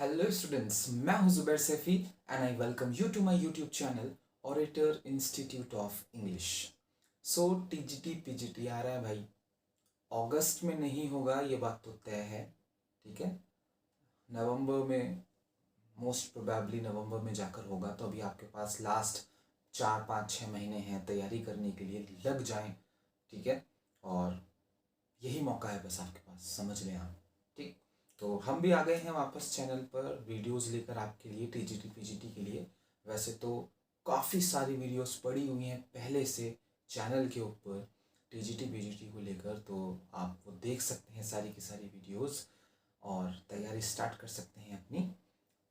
Hello students, मैं हूं Zubair Saifi and I welcome you to my YouTube channel Orator institute of English. So TGT PGT आ रहा है भाई। अगस्त में नहीं होगा, ये बात तो तय है। ठीक है, नवंबर में, मोस्ट प्रोबेबली नवंबर में जाकर होगा। तो अभी आपके पास लास्ट 4 5 6 महीने हैं तैयारी करने के लिए, लग जाएं। ठीक है, और यही मौका है बस आपके पास, समझ लें आप। ठीक, तो हम भी आ गए हैं वापस चैनल पर वीडियोस लेकर आपके लिए, टीजीटी पीजीटी के लिए। वैसे तो काफ़ी सारी वीडियोस पड़ी हुई हैं पहले से चैनल के ऊपर टीजीटी पीजीटी को लेकर, तो आप वो देख सकते हैं सारी की सारी वीडियोस और तैयारी स्टार्ट कर सकते हैं अपनी।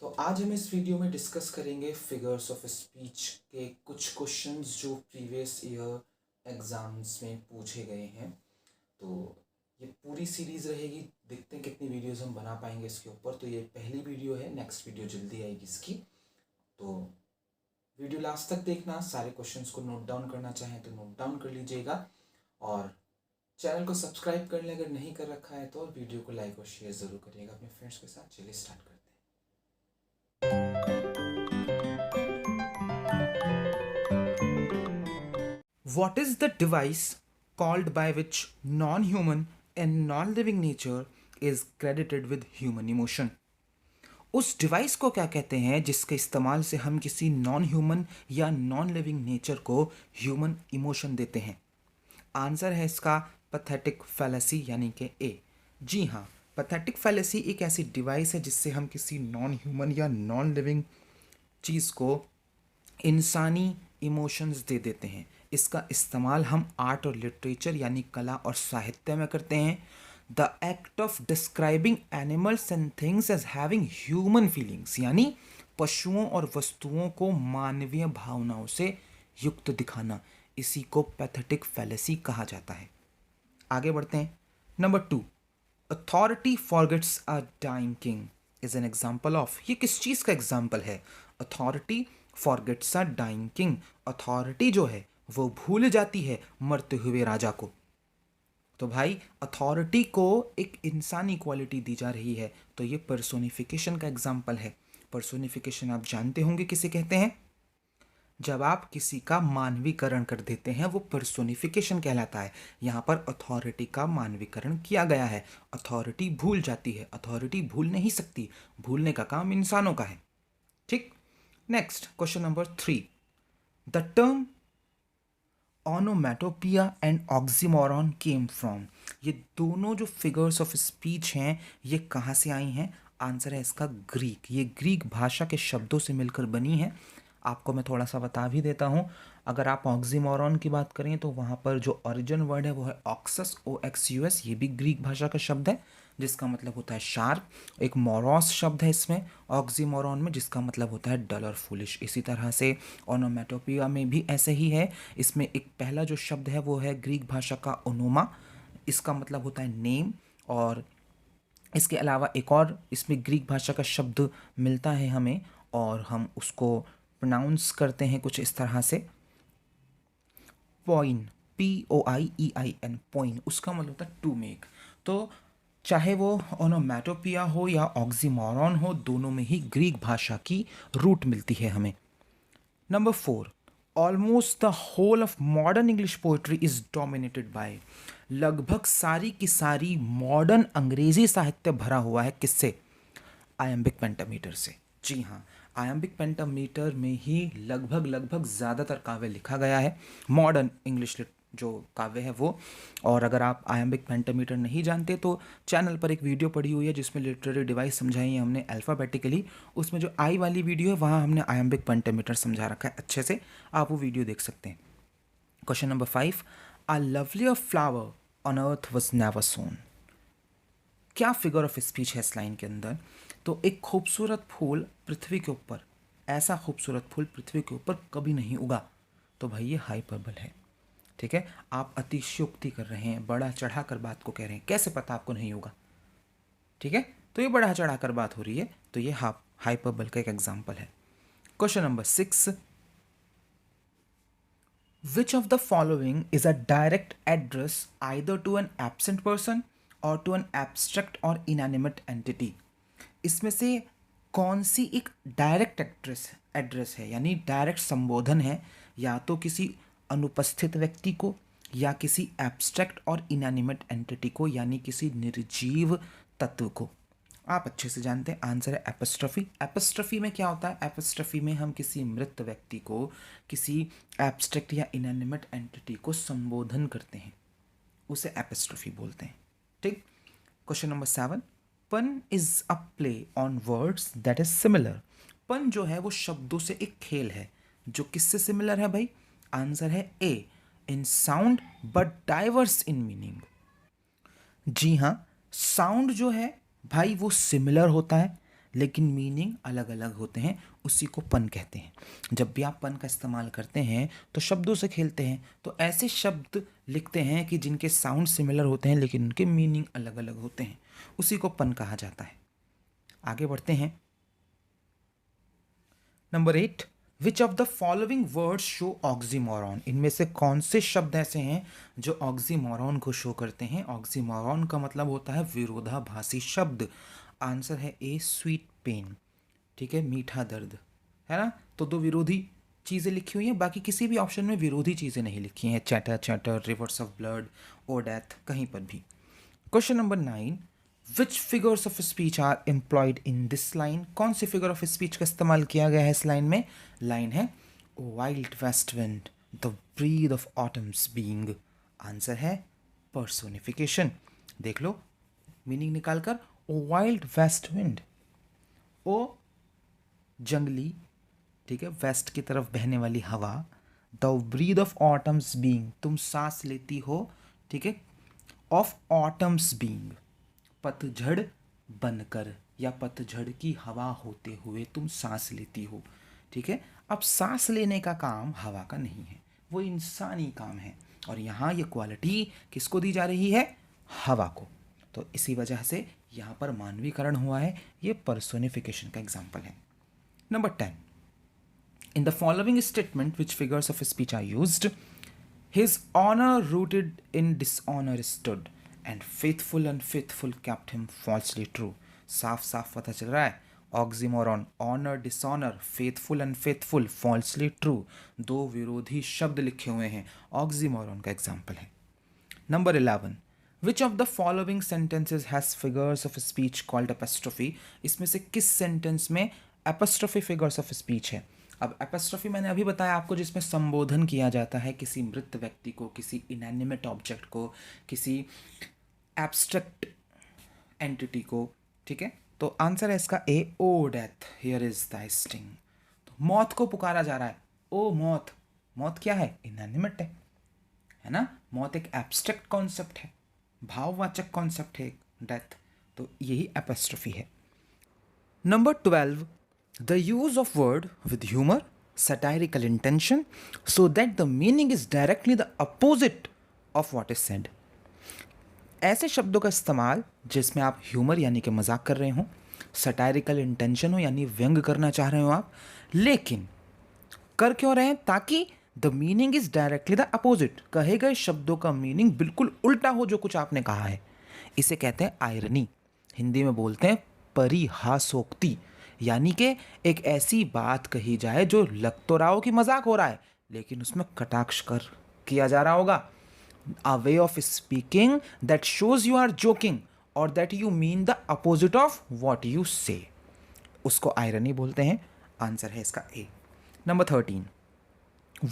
तो आज हम इस वीडियो में डिस्कस करेंगे फिगर्स ऑफ स्पीच के कुछ क्वेश्चंस जो प्रीवियस ईयर एग्ज़ाम्स में पूछे गए हैं। तो ये पूरी सीरीज़ रहेगी, देखते हैं कितनी वीडियोस हम बना पाएंगे इसके ऊपर। तो ये पहली वीडियो है, नेक्स्ट वीडियो जल्दी आएगी इसकी। तो वीडियो लास्ट तक देखना, सारे क्वेश्चंस को नोट डाउन करना चाहें तो नोट डाउन कर लीजिएगा, और चैनल को सब्सक्राइब कर लें अगर नहीं कर रखा है तो, और वीडियो को लाइक और शेयर ज़रूर करिएगा अपने फ्रेंड्स के साथ। चलिए स्टार्ट करते हैं। What is the device called by which non-human and non-living nature is credited with human emotion? उस डिवाइस को क्या कहते हैं जिसके इस्तेमाल से हम किसी नॉन ह्यूमन या नॉन लिविंग नेचर को ह्यूमन इमोशन देते हैं? आंसर है इसका पैथेटिक फैलेसी, यानी कि ए। जी हाँ, पैथेटिक फैलेसी एक ऐसी डिवाइस है जिससे हम किसी नॉन ह्यूमन या नॉन लिविंग चीज़ को इंसानी इमोशंस दे देते हैं। इसका इस्तेमाल हम आर्ट और लिटरेचर यानी कला और साहित्य में करते हैं। The act of describing animals and things as having human feelings, यानी पशुओं और वस्तुओं को मानवीय भावनाओं से युक्त दिखाना, इसी को पैथेटिक फैलेसी कहा जाता है। आगे बढ़ते हैं। Number 2, authority forgets a dying king is an example of. ये किस चीज़ का एग्जाम्पल है? Authority forgets a dying king. Authority जो है वो भूल जाती है मरते हुए राजा को। तो भाई अथॉरिटी को एक इंसानी क्वालिटी दी जा रही है, तो ये पर्सोनिफिकेशन का एग्जाम्पल है। पर्सोनिफिकेशन आप जानते होंगे किसे कहते हैं? जब आप किसी का मानवीकरण कर देते हैं वो पर्सोनिफिकेशन कहलाता है। यहाँ पर अथॉरिटी का मानवीकरण किया गया है। अथॉरिटी भूल जाती है, अथॉरिटी भूल नहीं सकती, भूलने का काम इंसानों का है। ठीक, next question number 3, the term onomatopoeia and oxymoron came from. ये दोनों जो फिगर्स ऑफ स्पीच हैं ये कहाँ से आई हैं? आंसर है इसका ग्रीक। ये ग्रीक भाषा के शब्दों से मिलकर बनी है। आपको मैं थोड़ा सा बता भी देता हूँ। अगर आप ऑक्सीमोरॉन की बात करें तो वहाँ पर जो ओरिजिन वर्ड है वो है ऑक्सस, OXUS। ये भी ग्रीक भाषा का शब्द है जिसका मतलब होता है शार्प। एक मोरॉस शब्द है इसमें ऑक्सीमोरॉन में, जिसका मतलब होता है डल और फूलिश। इसी तरह से ओनोमेटोपिया में भी ऐसे ही है। इसमें एक पहला जो शब्द है वो है ग्रीक भाषा का ओनोमा, इसका मतलब होता है नेम। और इसके अलावा एक और इसमें ग्रीक भाषा का शब्द मिलता है हमें, और हम उसको प्रोनाउंस करते हैं कुछ इस तरह से, पॉइन, POIEIN, पॉइन। उसका मतलब होता है टू मेक। तो चाहे वो ओनोमेटोपिया हो या ऑक्सीमोरॉन हो, दोनों में ही ग्रीक भाषा की रूट मिलती है हमें। Number 4, almost the whole of modern English poetry is dominated by. लगभग सारी की सारी मॉडर्न अंग्रेजी साहित्य भरा हुआ है किससे? आयम्बिक पेंटामीटर से। जी हाँ, आयम्बिक पेंटामीटर में ही लगभग लगभग ज़्यादातर काव्य लिखा गया है, मॉडर्न इंग्लिश जो काव्य है वो। और अगर आप आयम्बिक पेंटामीटर नहीं जानते तो चैनल पर एक वीडियो पड़ी हुई है जिसमें लिटरेरी डिवाइस समझाई है हमने अल्फ़ाबेटिकली। उसमें जो आई वाली वीडियो है वहाँ हमने आयम्बिक पेंटामीटर समझा रखा है अच्छे से, आप वो वीडियो देख सकते हैं। Question number 5, a lovelier flower on earth was never sown. क्या फिगर ऑफ स्पीच है इस लाइन के अंदर? तो एक खूबसूरत फूल पृथ्वी के ऊपर, ऐसा खूबसूरत फूल पृथ्वी के ऊपर कभी नहीं उगा। तो भाई ये हाइपरबल है। ठीक है, आप अतिशयोक्ति कर रहे हैं, बड़ा चढ़ा कर बात को कह रहे हैं, कैसे पता आपको नहीं होगा? ठीक है, तो ये बड़ा चढ़ा कर बात हो रही है, तो ये हाइपरबल का एक एग्जाम्पल है। Question number 6, which of the following is a direct address either to an absent person or to an abstract or inanimate entity? इसमें से कौन सी एक डायरेक्ट एड्रेस है, यानी डायरेक्ट संबोधन है, या तो किसी अनुपस्थित व्यक्ति को या किसी एब्स्ट्रैक्ट और इनएनिमेट एंटिटी को, यानी किसी निर्जीव तत्व को। आप अच्छे से जानते हैं आंसर है एपिस्ट्रफी। एपिस्ट्रफी में क्या होता है? एपिस्ट्रफी में हम किसी मृत व्यक्ति को किसी एब्स्ट्रैक्ट या इनएनिमेट एंटिटी को संबोधन करते हैं, उसे एपिस्ट्रफी बोलते हैं। ठीक। क्वेश्चन नंबर 7, पन is a play on words that is similar. पन जो है वो शब्दों से एक खेल है जो किससे सिमिलर है भाई? आंसर है A, in sound but diverse in meaning. जी हाँ, साउंड जो है भाई वो सिमिलर होता है लेकिन मीनिंग अलग अलग होते हैं, उसी को पन कहते हैं। जब भी आप पन का इस्तेमाल करते हैं तो शब्दों से खेलते हैं, तो ऐसे शब्द लिखते हैं कि जिनके साउंड सिमिलर होते हैं लेकिन उनके मीनिंग अलग अलग होते हैं, उसी को पन कहा जाता है। आगे बढ़ते हैं। Number 8, which of the following words show oxymoron. इनमें से कौन से शब्द ऐसे हैं जो ऑक्सीमोरॉन को शो करते हैं? ऑक्सीमोरॉन का मतलब होता है विरोधाभासी शब्द। आंसर है ए, स्वीट पेन। ठीक है, मीठा दर्द, है ना। तो दो विरोधी चीज़ें लिखी हुई हैं, बाकी किसी भी ऑप्शन में विरोधी चीज़ें नहीं लिखी हैं। Chatter chatter, rivers of blood, O death, कहीं पर भी। Question number 9, which figures of speech are employed in this line. कौन से फिगर ऑफ स्पीच का इस्तेमाल किया गया है इस लाइन में? लाइन है wild west wind, the breath of autumn's being. Answer है पर्सोनिफिकेशन। देख लो मीनिंग निकालकर, O wild west wind, O जंगली, ठीक है, वेस्ट की तरफ बहने वाली हवा, the breath of autumn's being, तुम सांस लेती हो, ठीक है, ऑफ ऑटम्स बीइंग, पतझड़ बनकर या पतझड़ की हवा होते हुए तुम सांस लेती हो। ठीक है, अब सांस लेने का काम हवा का नहीं है, वो इंसानी काम है, और यहाँ ये क्वालिटी किसको दी जा रही है? हवा को। तो इसी वजह से यहाँ पर मानवीकरण हुआ है, ये पर्सोनिफिकेशन का एग्जाम्पल है। Number 10, in the following statement which figures of speech are used, his honor rooted in dishonor stood and faithful unfaithful kept him falsely true। साफ साफ पता चल रहा है, oxymoron, honour dishonour, faithful unfaithful, falsely true, दो विरोधी शब्द लिखे हुए हैं, ऑक्सीमोरॉन का एग्जाम्पल है। Number 11, which of the following sentences has figures of speech called apostrophe. इसमें से किस सेंटेंस में एपिस्ट्रोफी फिगर्स ऑफ स्पीच है? अब एपिस्ट्रोफी मैंने अभी बताया आपको, जिसमें संबोधन किया जाता है किसी मृत व्यक्ति को, किसी इनएनिमेट ऑब्जेक्ट को, किसी एब्स्ट्रैक्ट एंटिटी को। ठीक है, तो आंसर है इसका A, O death here is the sting. तो मौत को पुकारा जा रहा है, ओ मौत। मौत क्या है? इनएनिमेट है ना। मौत एक एब्स्ट्रैक्ट कॉन्सेप्ट है, भाववाचक कॉन्सेप्ट है डेथ, तो यही एपिस्ट्रोफी है। Number 12, the use of word with humor, satirical intention, so that the meaning is directly the opposite of what is said। ऐसे शब्दों का इस्तेमाल जिसमें आप ह्यूमर यानी कि मजाक कर रहे हो, सटायरिकल इंटेंशन हो यानी व्यंग करना चाह रहे हो आप, लेकिन कर क्यों रहे हैं? ताकि the meaning is directly the opposite, कहे गए शब्दों का मीनिंग बिल्कुल उल्टा हो जो कुछ आपने कहा है। इसे कहते हैं आयरनी, हिंदी में बोलते हैं परिहासोक्ति, यानी कि एक ऐसी बात कही जाए जो लग तो रहा हो कि मजाक हो रहा है लेकिन उसमें कटाक्ष कर किया जा रहा होगा। A way of speaking that shows you are joking or that you mean the opposite of what you say, उसको आयरनी बोलते हैं। आंसर है इसका A. Number 13,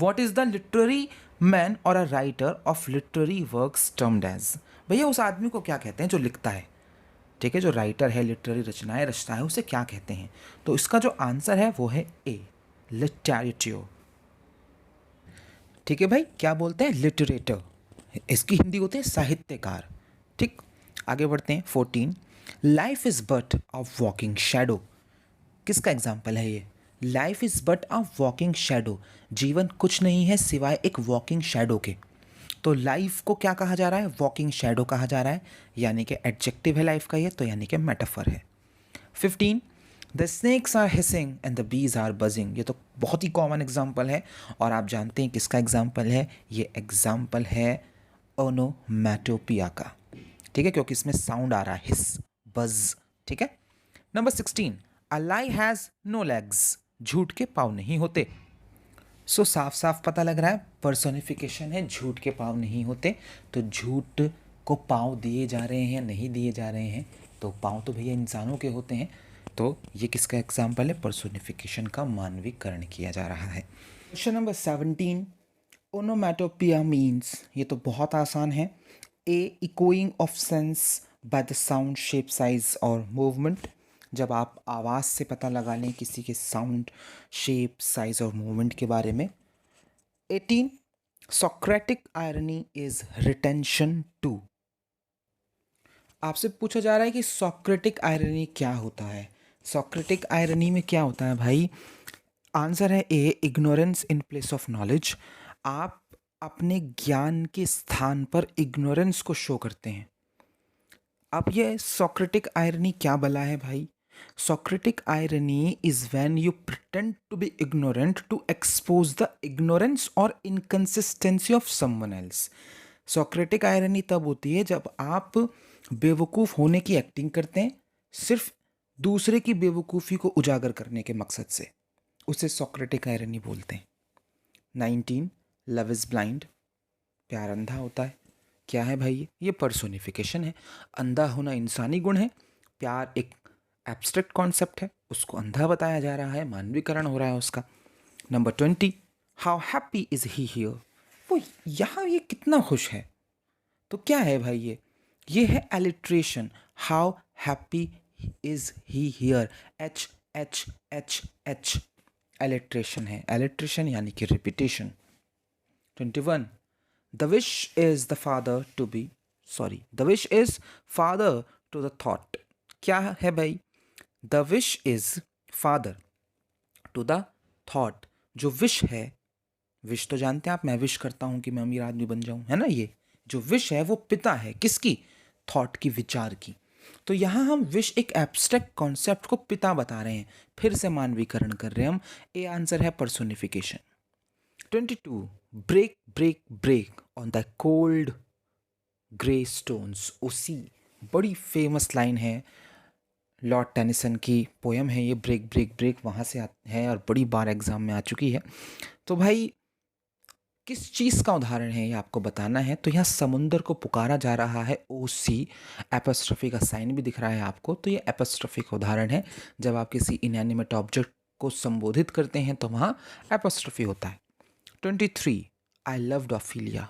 what is the literary man or a writer of literary works termed as। भैया उस आदमी को क्या कहते हैं जो लिखता है, ठीक है, जो राइटर है, लिटरेरी रचनाएं रचता है, उसे क्या कहते हैं? तो इसका जो आंसर है वो है ए, लिटरेचर। ठीक है भाई, क्या बोलते हैं? लिटरेटर, इसकी हिंदी होती है साहित्यकार। ठीक, आगे बढ़ते हैं। 14, life is but a walking shadow. किसका एग्जाम्पल है ये? Life is but a walking shadow, जीवन कुछ नहीं है सिवाय एक वॉकिंग शैडो के। तो लाइफ को क्या कहा जा रहा है? वॉकिंग शैडो कहा जा रहा है, यानी कि एडजेक्टिव है लाइफ का ये, तो यानी कि मेटाफर है। 15, the snakes are hissing and the bees are buzzing. ये तो बहुत ही कॉमन एग्जाम्पल है और आप जानते हैं किसका एग्जाम्पल है? ये एग्जाम्पल है ओनोमैटोपिया का। ठीक है, क्योंकि इसमें साउंड आ रहा है, हिस, बज। ठीक है। Number 16, a lie has no legs, झूठ के पाँव नहीं होते। सो साफ साफ पता लग रहा है पर्सोनिफिकेशन है, झूठ के पाँव नहीं होते। तो झूठ को पाँव दिए जा रहे हैं या नहीं दिए जा रहे हैं, तो पाँव तो भैया इंसानों के होते हैं। तो ये किसका एग्जाम्पल है? पर्सोनिफिकेशन का मानवीकरण किया जा रहा है। क्वेश्चन नंबर 17, ओनोमैटोपिया मीन्स, ये तो बहुत आसान है, A echoing of sense by the sound shape size और मूवमेंट। जब आप आवाज़ से पता लगा लें किसी के साउंड शेप साइज और मूवमेंट के बारे में। 18, Socratic irony is retention to. आपसे पूछा जा रहा है कि सोक्रेटिक आयरनी क्या होता है। सोक्रेटिक आयरनी में क्या होता है भाई? आंसर है A ignorance in place of knowledge. आप अपने ज्ञान के स्थान पर इग्नोरेंस को शो करते हैं। अब ये सोक्रेटिक आयरनी क्या बला है भाई? Socratic irony is when you pretend to be ignorant to expose the ignorance और inconsistency of someone else. Socratic irony तब होती है जब आप बेवकूफ़ होने की एक्टिंग करते हैं, सिर्फ दूसरे की बेवकूफ़ी को उजागर करने के मकसद से। उसे सोक्रेटिक आयरनी बोलते हैं। 19, लव इज़ ब्लाइंड, प्यार अंधा होता है। क्या है भाई? ये पर्सोनिफिकेशन है। अंधा होना इंसानी गुण है, प्यार एक एब्स्ट्रैक्ट कॉन्सेप्ट है, उसको अंधा बताया जा रहा है, मानवीकरण हो रहा है उसका। Number 20, how happy is he here, वो यहाँ ये कितना खुश है। तो क्या है भाई ये है alliteration. How happy is he here, H H H H, alliteration है। एलिट्रेशन यानी कि repetition. 21, the wish is the father to be, sorry, the wish is father to the thought. क्या है भाई? The wish is father to the thought. जो wish है, wish तो जानते हैं आप, मैं विश करता हूं कि मैं अमीर आदमी बन जाऊं, है ना। ये जो विश है वो पिता है किसकी? थॉट की, विचार की। तो यहां हम विश एक एब्स्ट्रैक्ट कॉन्सेप्ट को पिता बता रहे हैं, फिर से मानवीकरण कर रहे हैं हम। ए आंसर है personification. 22, break break break on the cold grey stones, उसी बड़ी फेमस लाइन है, लॉर्ड टेनिसन की पोयम है ये, ब्रेक ब्रेक ब्रेक, वहाँ से है और बड़ी बार एग्जाम में आ चुकी है। तो भाई किस चीज़ का उदाहरण है ये आपको बताना है। तो यहाँ समुंदर को पुकारा जा रहा है, ओ सी, एपोस्ट्रोफी का साइन भी दिख रहा है आपको, तो ये एपोस्ट्रोफी का उदाहरण है। जब आप किसी इनएनिमेट ऑब्जेक्ट को संबोधित करते हैं तो वहाँ एपोस्ट्रोफी होता है। 23, I loved Ophelia,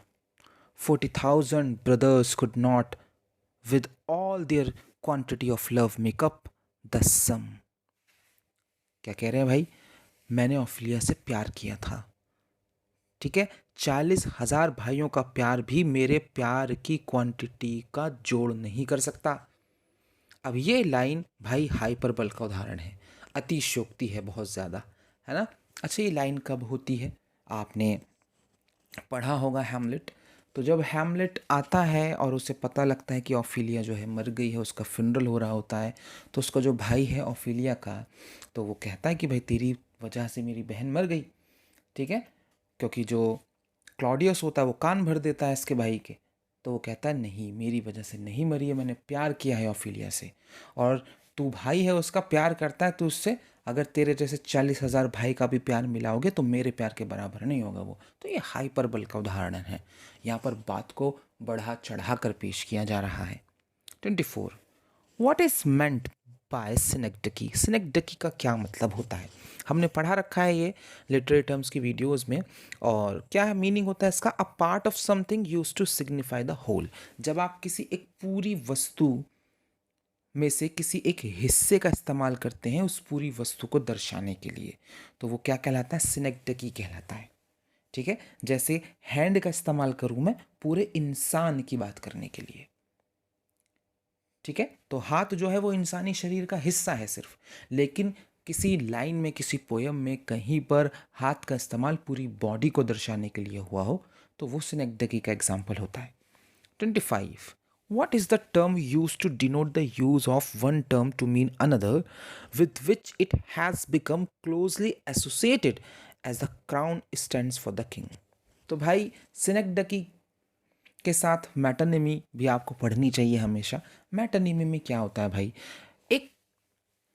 40,000 brothers could not with all their quantity of love make up the sum। क्या कह रहे हैं भाई? मैंने ऑफिलिया से प्यार किया था, ठीक है, 40,000 भाइयों का प्यार भी मेरे प्यार की क्वांटिटी का जोड़ नहीं कर सकता। अब ये लाइन भाई हाइपरबल का उदाहरण है, अतिशयोक्ति है बहुत ज़्यादा, है ना। अच्छा, ये लाइन कब होती है? आपने पढ़ा होगा हैमलेट। तो जब हैमलेट आता है और उसे पता लगता है कि ऑफिलिया जो है मर गई है, उसका फ्यूनरल हो रहा होता है, तो उसका जो भाई है ऑफिलिया का, तो वो कहता है कि भाई तेरी वजह से मेरी बहन मर गई, ठीक है। क्योंकि जो क्लॉडियस होता है वो कान भर देता है इसके भाई के, तो वो कहता है नहीं, मेरी वजह से नहीं मरी है, मैंने प्यार किया है ऑफिलिया से, और तू भाई है उसका, प्यार करता है तो उससे, अगर तेरे जैसे 40,000 भाई का भी प्यार मिलाओगे तो मेरे प्यार के बराबर नहीं होगा वो। तो ये हाइपरबल का उदाहरण है, यहाँ पर बात को बढ़ा चढ़ा कर पेश किया जा रहा है। 24, व्हाट इज मेंट बाय सिनेक्डकी, सिनेक्डकी का क्या मतलब होता है? हमने पढ़ा रखा है ये लिटरेरी टर्म्स की वीडियोस में। और क्या मीनिंग होता है इसका? A part of something use to signify the whole. जब आप किसी एक पूरी वस्तु में से किसी एक हिस्से का इस्तेमाल करते हैं उस पूरी वस्तु को दर्शाने के लिए, तो वो क्या कहलाता है? सिनेक्डकी कहलाता है, ठीक है। जैसे हैंड का इस्तेमाल करूं मैं पूरे इंसान की बात करने के लिए, ठीक है। तो हाथ जो है वो इंसानी शरीर का हिस्सा है सिर्फ, लेकिन किसी लाइन में, किसी पोयम में कहीं पर हाथ का इस्तेमाल पूरी बॉडी को दर्शाने के लिए हुआ हो, तो वो सिनेक्डकी का एग्जाम्पल होता है। 25, what is the term used to denote the use of one term to mean another with which it has become closely associated as the crown stands for the king? तो भाई सिनेक्डकी के साथ मैटरनिमी भी आपको पढ़नी चाहिए हमेशा। मैटरनिमी में क्या होता है भाई? एक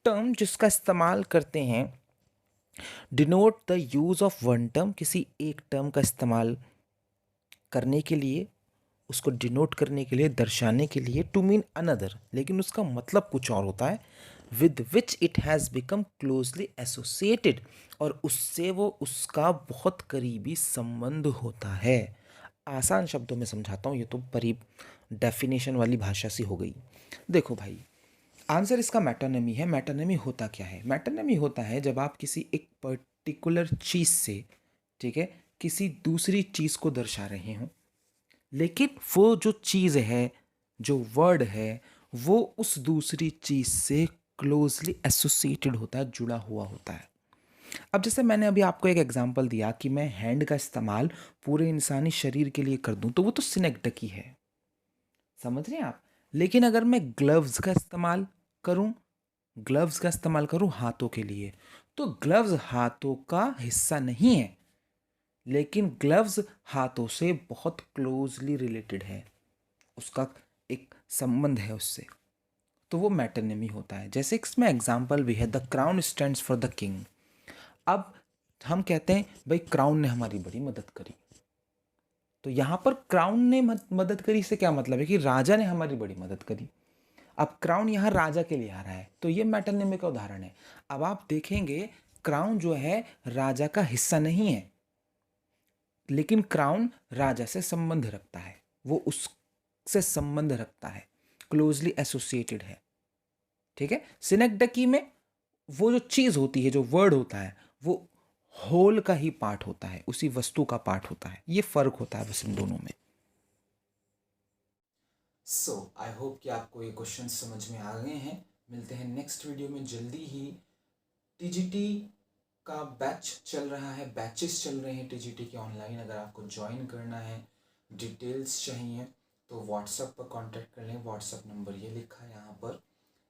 टर्म जिसका इस्तेमाल करते हैं denote the use of one term, किसी एक टर्म का इस्तेमाल करने के लिए, उसको डिनोट करने के लिए, दर्शाने के लिए, टू मीन अनदर, लेकिन उसका मतलब कुछ और होता है, with which it has become closely associated, और उससे वो उसका बहुत करीबी संबंध होता है। आसान शब्दों में समझाता हूँ, ये तो परी डेफिनेशन वाली भाषा सी हो गई। देखो भाई, आंसर इसका मैटरनमी है। मैटरनमी होता क्या है? मैटरनमी होता है जब आप किसी एक पर्टिकुलर चीज़ से, ठीक है, किसी दूसरी चीज़ को दर्शा रहे हों, लेकिन वो जो चीज़ है, जो वर्ड है, वो उस दूसरी चीज़ से क्लोजली एसोसिएटेड होता है, जुड़ा हुआ होता है। अब जैसे मैंने अभी आपको एक एग्जांपल दिया कि मैं हैंड का इस्तेमाल पूरे इंसानी शरीर के लिए कर दूं, तो वो तो सिनेक्टकी है, समझ रहे हैं आप। लेकिन अगर मैं ग्लव्स का इस्तेमाल करूं हाथों के लिए, तो ग्लव्स हाथों का हिस्सा नहीं है, लेकिन ग्लव्स हाथों से बहुत क्लोजली रिलेटेड है, उसका एक संबंध है उससे, तो वो मैटरनमी होता है। जैसे इसमें एग्जाम्पल भी है, the crown stands for the king. अब हम कहते हैं भाई क्राउन ने हमारी बड़ी मदद करी, तो यहाँ पर क्राउन ने मदद करी से क्या मतलब है कि राजा ने हमारी बड़ी मदद करी। अब क्राउन यहाँ राजा के लिए आ रहा है, तो ये मैटरनमी का उदाहरण है। अब आप देखेंगे क्राउन जो है राजा का हिस्सा नहीं है, लेकिन क्राउन राजा से संबंध रखता है, वो उससे संबंध रखता है, क्लोजली एसोसिएटेड है, ठीक है। सिनेक्डकी में वो जो चीज़ होती है, जो वर्ड होता है, वो होल का ही पार्ट होता है, उसी वस्तु का पार्ट होता है। ये फर्क होता है बस इन दोनों में। सो आई होप कि आपको ये क्वेश्चन समझ में आ गए हैं। मिलते हैं नेक्स्ट वीडियो में जल्दी ही। टीजीटी का बैच चल रहा है, बैचेस चल रहे हैं टीजीटी के ऑनलाइन। अगर आपको ज्वाइन करना है, डिटेल्स चाहिए, तो व्हाट्सएप पर कांटेक्ट कर लें। व्हाट्सएप नंबर ये लिखा है यहाँ पर।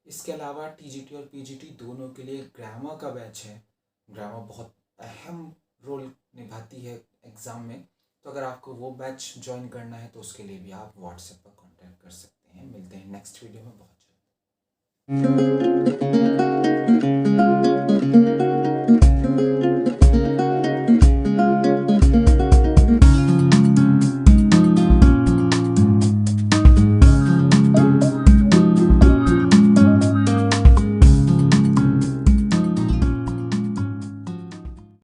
इसके अलावा टीजीटी और पीजीटी दोनों के लिए ग्रामर का बैच है। ग्रामर बहुत अहम रोल निभाती है एग्ज़ाम में, तो अगर आपको वो बैच ज्वाइन करना है तो उसके लिए भी आप व्हाट्सएप पर कांटेक्ट कर सकते हैं। मिलते हैं नेक्स्ट वीडियो में बहुत जल्द।